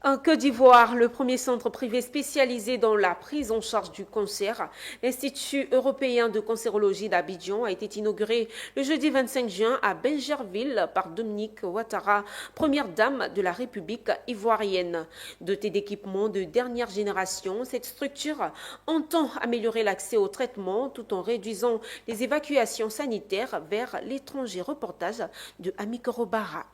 En Côte d'Ivoire, le premier centre privé spécialisé dans la prise en charge du cancer, l'Institut européen de cancérologie d'Abidjan, a été inauguré le jeudi 25 juin à Bingerville par Dominique Ouattara, première dame de la République ivoirienne. Dotée d'équipements de dernière génération, cette structure entend améliorer l'accès au traitement tout en réduisant les évacuations sanitaires vers l'étranger. Reportage de Amik Robara.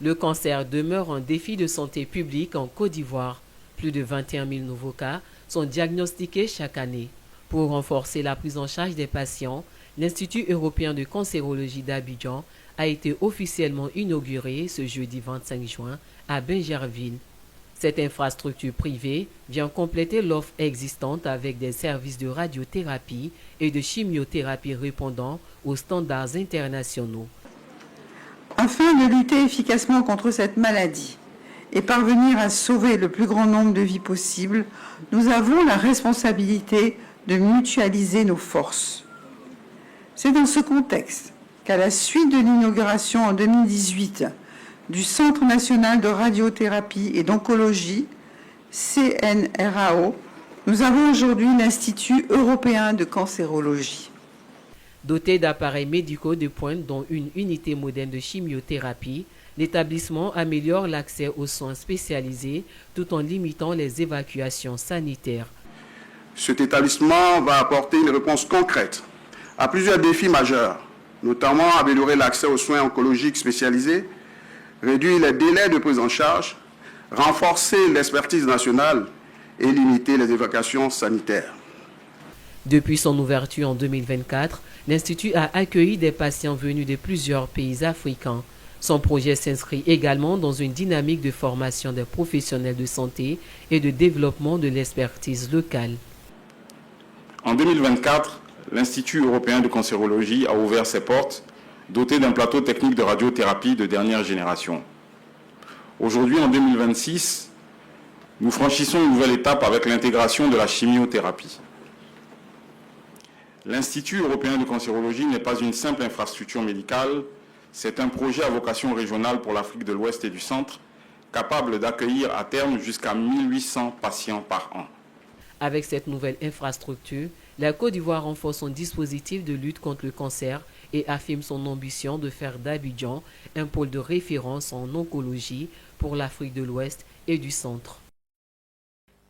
Le cancer demeure un défi de santé publique en Côte d'Ivoire. Plus de 21 000 nouveaux cas sont diagnostiqués chaque année. Pour renforcer la prise en charge des patients, l'Institut européen de cancérologie d'Abidjan a été officiellement inauguré ce jeudi 25 juin à Bingerville. Cette infrastructure privée vient compléter l'offre existante avec des services de radiothérapie et de chimiothérapie répondant aux standards internationaux. Afin de lutter efficacement contre cette maladie et parvenir à sauver le plus grand nombre de vies possible, nous avons la responsabilité de mutualiser nos forces. C'est dans ce contexte qu'à la suite de l'inauguration en 2018 du Centre national de radiothérapie et d'oncologie, CNRAO, nous avons aujourd'hui l'Institut européen de cancérologie. Doté d'appareils médicaux de pointe dont une unité moderne de chimiothérapie, l'établissement améliore l'accès aux soins spécialisés tout en limitant les évacuations sanitaires. Cet établissement va apporter une réponse concrète à plusieurs défis majeurs, notamment améliorer l'accès aux soins oncologiques spécialisés, réduire les délais de prise en charge, renforcer l'expertise nationale et limiter les évacuations sanitaires. Depuis son ouverture en 2024, l'Institut a accueilli des patients venus de plusieurs pays africains. Son projet s'inscrit également dans une dynamique de formation des professionnels de santé et de développement de l'expertise locale. En 2024, l'Institut européen de cancérologie a ouvert ses portes, doté d'un plateau technique de radiothérapie de dernière génération. Aujourd'hui, en 2026, nous franchissons une nouvelle étape avec l'intégration de la chimiothérapie. L'Institut européen de cancérologie n'est pas une simple infrastructure médicale, c'est un projet à vocation régionale pour l'Afrique de l'Ouest et du Centre, capable d'accueillir à terme jusqu'à 1800 patients par an. Avec cette nouvelle infrastructure, la Côte d'Ivoire renforce son dispositif de lutte contre le cancer et affirme son ambition de faire d'Abidjan un pôle de référence en oncologie pour l'Afrique de l'Ouest et du Centre.